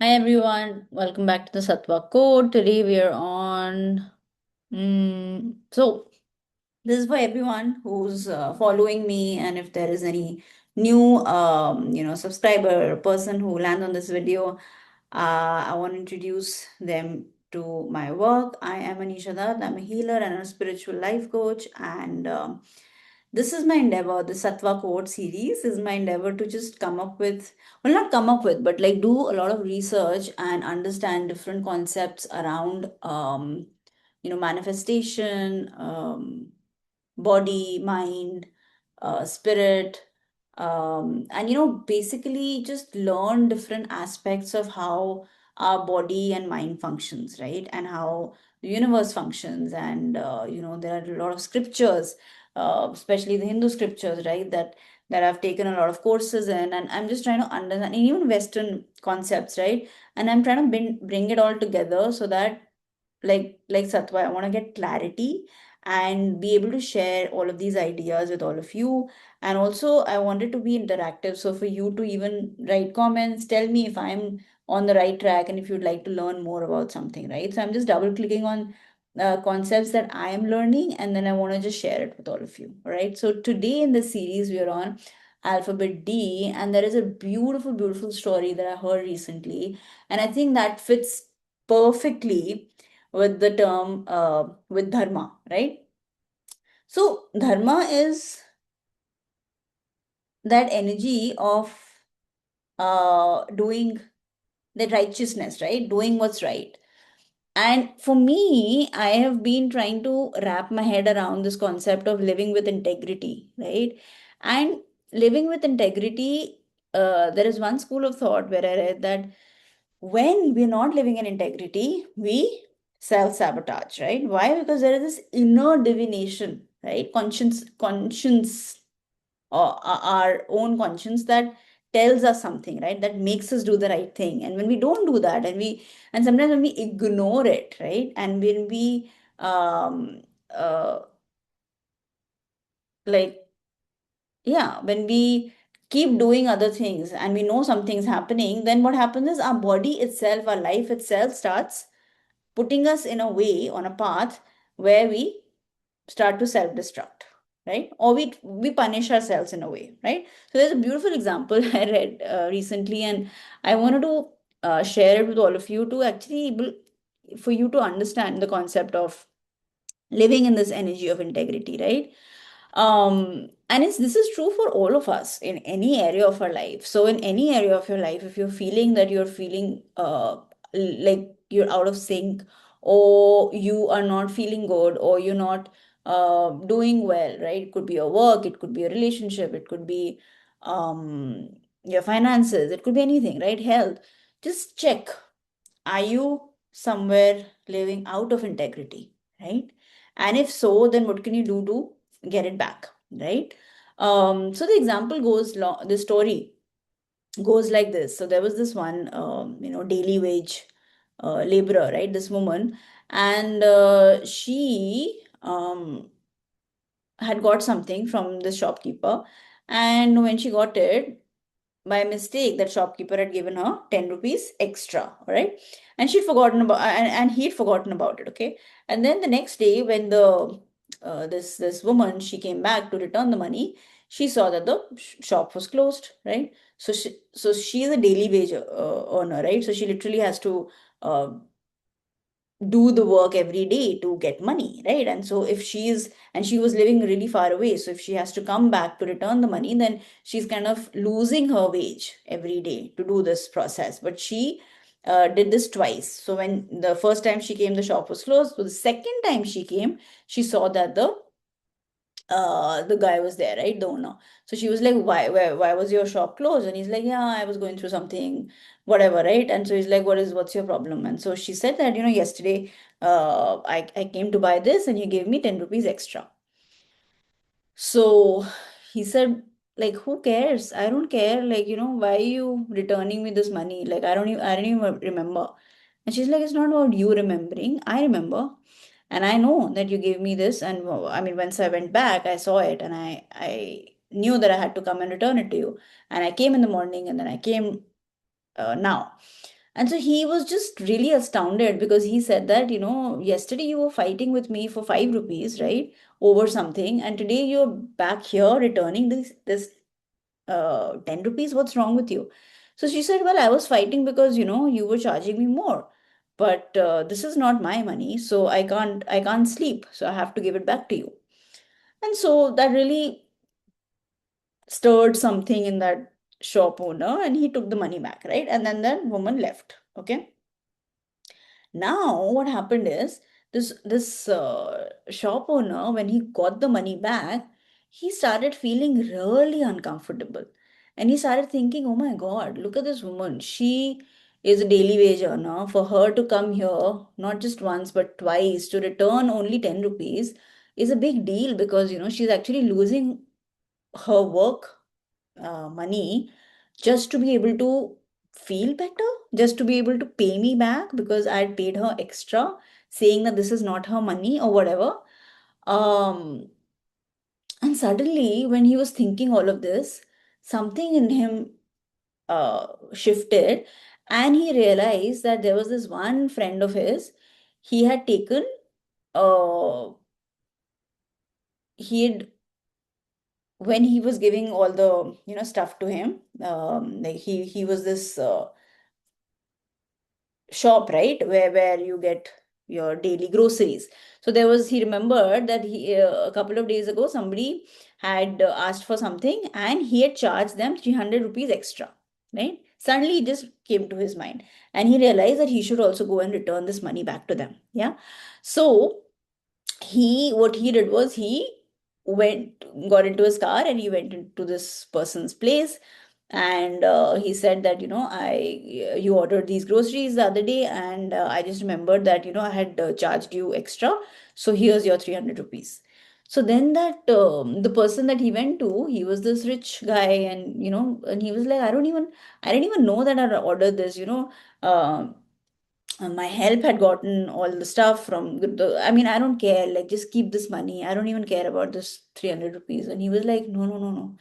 Hi everyone, welcome back to the Sattva Code. Today we are on. So this is for everyone who's following me, and if there is any new, subscriber person who lands on this video, I want to introduce them to my work. I am Anisha Dutt. I'm a healer and a spiritual life coach, and this is my endeavor. The Sattva Code series is my endeavor to just come up with, well, not come up with, but like do a lot of research and understand different concepts around, manifestation, body, mind, spirit, and basically just learn different aspects of how our body and mind functions, right? And how the universe functions. And there are a lot of scriptures, especially the Hindu scriptures, right? That I've taken a lot of courses in, and I'm just trying to understand, and even Western concepts, right? And I'm trying to bring it all together so that like Sattva, I want to get clarity and be able to share all of these ideas with all of you. And also I want it to be interactive. So for you to even write comments, tell me if I'm on the right track and if you'd like to learn more about something, right? So I'm just double clicking on concepts that I am learning, and then I want to just share it with all of you. All right. So today in this series, we are on Alphabet D, and there is a beautiful, beautiful story that I heard recently. And I think that fits perfectly with the term with dharma, right? So dharma is that energy of doing the righteousness, right? Doing what's right. And for me, I have been trying to wrap my head around this concept of living with integrity, right? And living with integrity, there is one school of thought where I read that when we're not living in integrity, we self-sabotage, right? Why? Because there is this inner divination, right? Conscience, or our own conscience that tells us something, right? That makes us do the right thing. And when we don't do that, and sometimes when we ignore it, right? And when we um uh like yeah, when we keep doing other things and we know something's happening, then what happens is our body itself, our life itself starts putting us in a way on a path where we start to self-destruct, right? Or we punish ourselves in a way, right? So there's a beautiful example I read recently, and I wanted to share it with all of you to actually for you to understand the concept of living in this energy of integrity, right? And this is true for all of us in any area of our life. So in any area of your life, if you're feeling that you're feeling like you're out of sync, or you are not feeling good, or you're not doing well, right? It could be your work, it could be a relationship, it could be um your finances, it could be anything, right? Health. Just check, are you somewhere living out of integrity, right? And if so, then what can you do to get it back, right? So the example goes, the story goes like this. So there was this one, daily wage laborer, right? This woman, and she had got something from the shopkeeper, and when she got it, by mistake, that shopkeeper had given her 10 rupees extra, right? And she'd forgotten about, and he'd forgotten about it, okay? And then the next day, when the this woman, she came back to return the money, she saw that the shop was closed, right? So she is a daily wage earner, right? So she literally has to uh, do the work every day to get money, right? And so if she was living really far away, so if she has to come back to return the money, then she's kind of losing her wage every day to do this process. But she did this twice. So when the first time she came, the shop was closed. So the second time she came, she saw that the guy was there, right? The owner. So she was like, why was your shop closed? And he's like, yeah, I was going through something, whatever, right? And so he's like, what's your problem? And so she said that, yesterday I came to buy this and you gave me 10 rupees extra. So he said, like, who cares? I don't care. Like, why are you returning me this money? Like, I don't even remember. And she's like, it's not about you remembering. I remember. And I know that you gave me this. And I mean, once I went back, I saw it and I knew that I had to come and return it to you. And I came in the morning and then I came now. And so he was just really astounded because he said that, yesterday you were fighting with me for 5 rupees, right? Over something. And today you're back here returning this 10 rupees. What's wrong with you? So she said, well, I was fighting because, you were charging me more. But this is not my money, so I can't sleep. So I have to give it back to you. And so that really stirred something in that shop owner, and he took the money back, right? And then that woman left. Okay. Now, what happened is this shop owner, when he got the money back, he started feeling really uncomfortable, and he started thinking, "Oh my God, look at this woman. She is a daily wage earner. For her to come here not just once but twice to return only 10 rupees is a big deal because she's actually losing her work money just to be able to feel better, just to be able to pay me back because I had paid her extra, saying that this is not her money or whatever." Um, and suddenly, when he was thinking all of this, something in him shifted, and he realized that there was this one friend of his. He had taken, uh, he had when he was giving all the stuff to him, like he was this shop, right, where you get your daily groceries. So he remembered that a couple of days ago somebody had asked for something and he had charged them 300 rupees extra, right? Suddenly it just came to his mind, and he realized that he should also go and return this money back to them. Yeah. So what he did was he went got into his car and he went into this person's place, and he said that I you ordered these groceries the other day, and I just remembered that I had charged you extra, so here's your 300 rupees. So then that the person that he went to, he was this rich guy, and and he was like, I didn't even know that I ordered this, uh, my help had gotten all the stuff from I mean, I don't care, like, just keep this money, I don't even care about this 300 rupees. And he was like, no, no, no, no,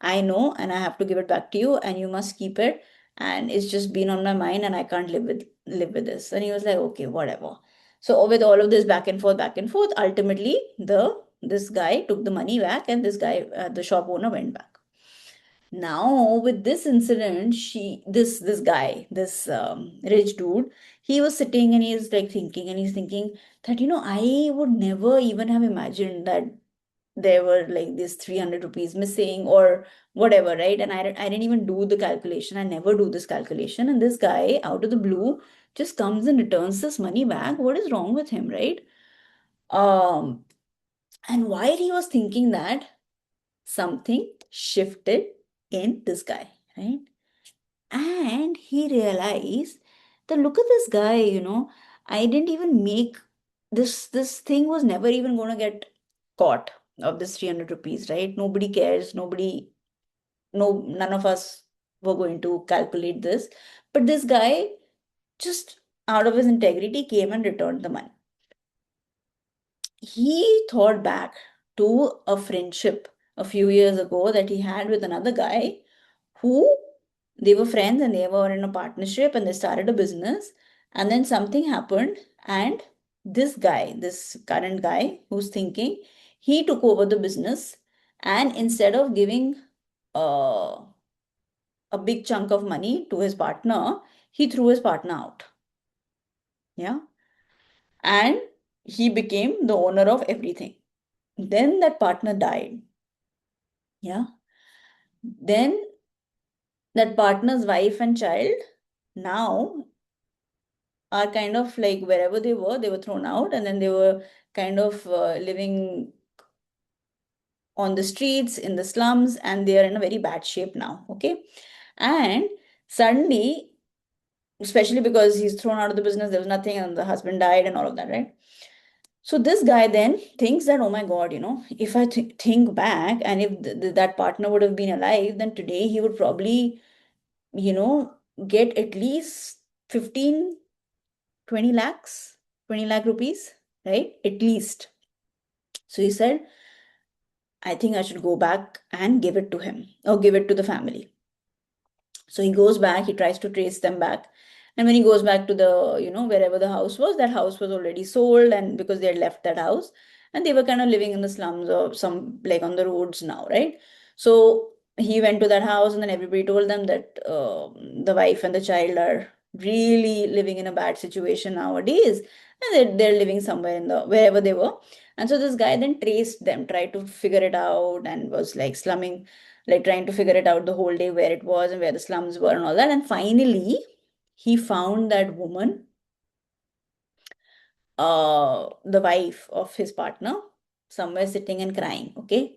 I know, and I have to give it back to you, and you must keep it. And it's just been on my mind, and I can't live with this. And he was like, okay, whatever. So with all of this back and forth, ultimately this guy took the money back, and this guy, the shop owner, went back. Now with this incident, this guy, this rich dude, he was sitting and he's like thinking, and he's thinking that I would never even have imagined that there were like this 300 rupees missing or whatever, right? And I didn't even do the calculation. I never do this calculation. And this guy, out of the blue, just comes and returns this money back. What is wrong with him, right? Um, and while he was thinking that, something shifted in this guy, right? And he realized that, look at this guy, I didn't even make this thing was never even going to get caught of this 300 rupees, right? Nobody cares. No, none of us were going to calculate this. But this guy, just out of his integrity, came and returned the money. He thought back to a friendship a few years ago that he had with another guy who, they were friends and they were in a partnership and they started a business, and then something happened, and this guy, this current guy who's thinking, he took over the business, and instead of giving uh, a big chunk of money to his partner, he threw his partner out. Yeah. And he became the owner of everything. Then that partner died. Yeah. Then that partner's wife and child now are kind of like, wherever they were thrown out, and then they were kind of living on the streets, in the slums, and they are in a very bad shape now. Okay. And suddenly, especially because he's thrown out of the business, there was nothing, and the husband died, and all of that, right? So this guy then thinks that, oh my God, if I think back, and if that partner would have been alive, then today he would probably, you know, get at least 15, 20 lakhs, 20 lakh rupees, right? At least. So he said, I think I should go back and give it to him or give it to the family. So he goes back, he tries to trace them back. And when he goes back to the, wherever the house was, that house was already sold, and because they had left that house and they were kind of living in the slums or some like on the roads now, right? So he went to that house, and then everybody told them that the wife and the child are really living in a bad situation nowadays, and they're living somewhere in the wherever they were. And so this guy then traced them, tried to figure it out, and was like slumming, like trying to figure it out the whole day where it was and where the slums were and all that. And finally, he found that woman, the wife of his partner, somewhere sitting and crying. Okay.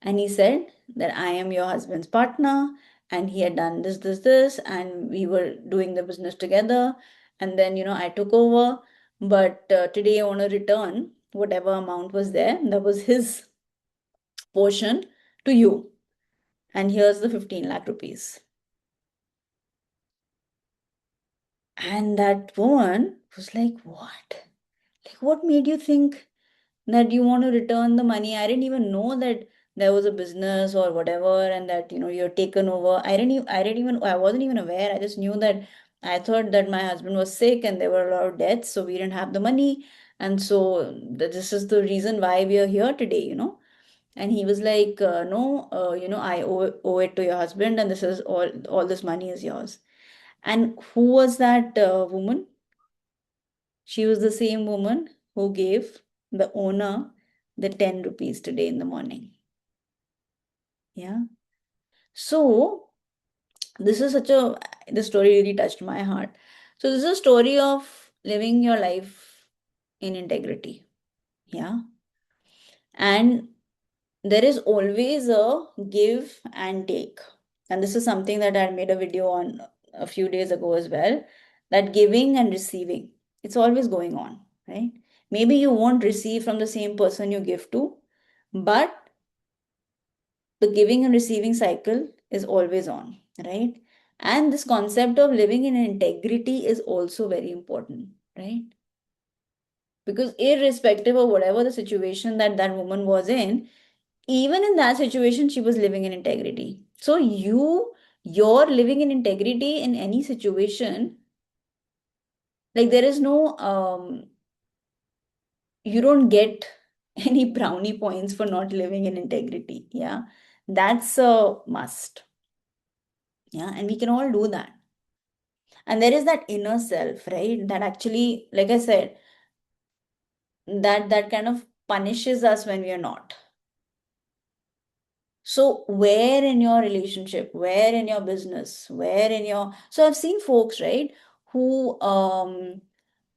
And he said that I am your husband's partner, and he had done this, and we were doing the business together. And then, I took over, but today I want to return whatever amount was there. That was his portion to you. And here's the 15 lakh rupees. And that woman was like, what? Like, what made you think that you want to return the money? I didn't even know that there was a business or whatever, and that you're taken over. I wasn't even aware. I just knew that I thought that my husband was sick and there were a lot of deaths, so we didn't have the money, and so this is the reason why we are here today. And he was like, no, I owe it to your husband, and this is all this money is yours. And who was that woman? She was the same woman who gave the owner the 10 rupees today in the morning. Yeah. So this is the story really touched my heart. So this is a story of living your life in integrity. Yeah. And there is always a give and take. And this is something that I made a video on a few days ago as well, that giving and receiving, it's always going on, right? Maybe you won't receive from the same person you give to, but the giving and receiving cycle is always on, right? And this concept of living in integrity is also very important, right? Because irrespective of whatever the situation that that woman was in, even in that situation, she was living in integrity. So you're living in integrity in any situation. Like there is no you don't get any brownie points for not living in integrity. Yeah. That's a must. Yeah. And we can all do that. And there is that inner self, right? That actually, like I said, that kind of punishes us when we are not. So where in your relationship, where in your business, where in your, so I've seen folks, right, who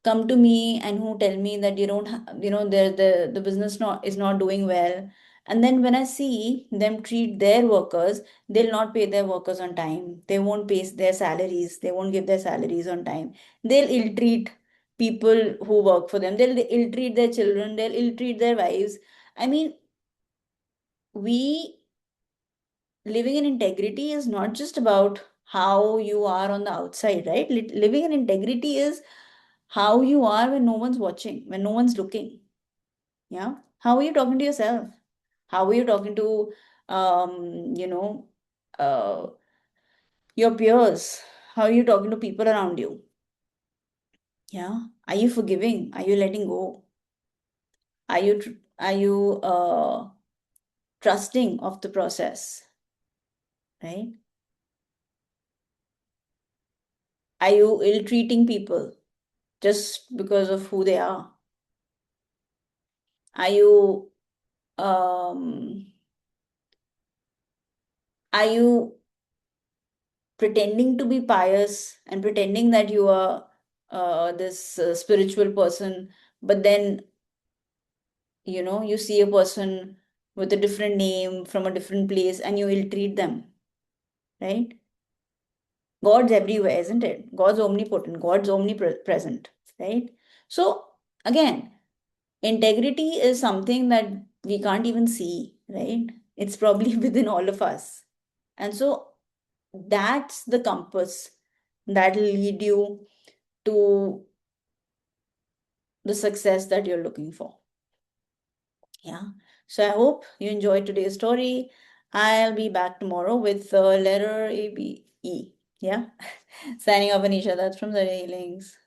come to me and who tell me that you don't the business not is not doing well. And then when I see them treat their workers, they'll not pay their workers on time. They won't pay their salaries. They won't give their salaries on time. They'll ill treat people who work for them. They'll ill treat their children. They'll ill treat their wives. I mean, we living in integrity is not just about how you are on the outside, right? Living in integrity is how you are when no one's watching, when no one's looking. Yeah. How are you talking to yourself? How are you talking to, um, you know, uh, your peers? How are you talking to people around you? Yeah. Are you forgiving? Are you letting go? Are you trusting of the process? Right? Are you ill treating people just because of who they are? Are you um are you pretending to be pious and pretending that you are this spiritual person, but then you see a person with a different name from a different place and you ill treat them, right? God's everywhere, isn't it? God's omnipotent, God's omnipresent, right? So again, integrity is something that we can't even see, right? It's probably within all of us. And so that's the compass that will lead you to the success that you're looking for. Yeah. So I hope you enjoyed today's story. I'll be back tomorrow with letter A, B, E. Yeah. Signing off, Anisha. That's from the Healings.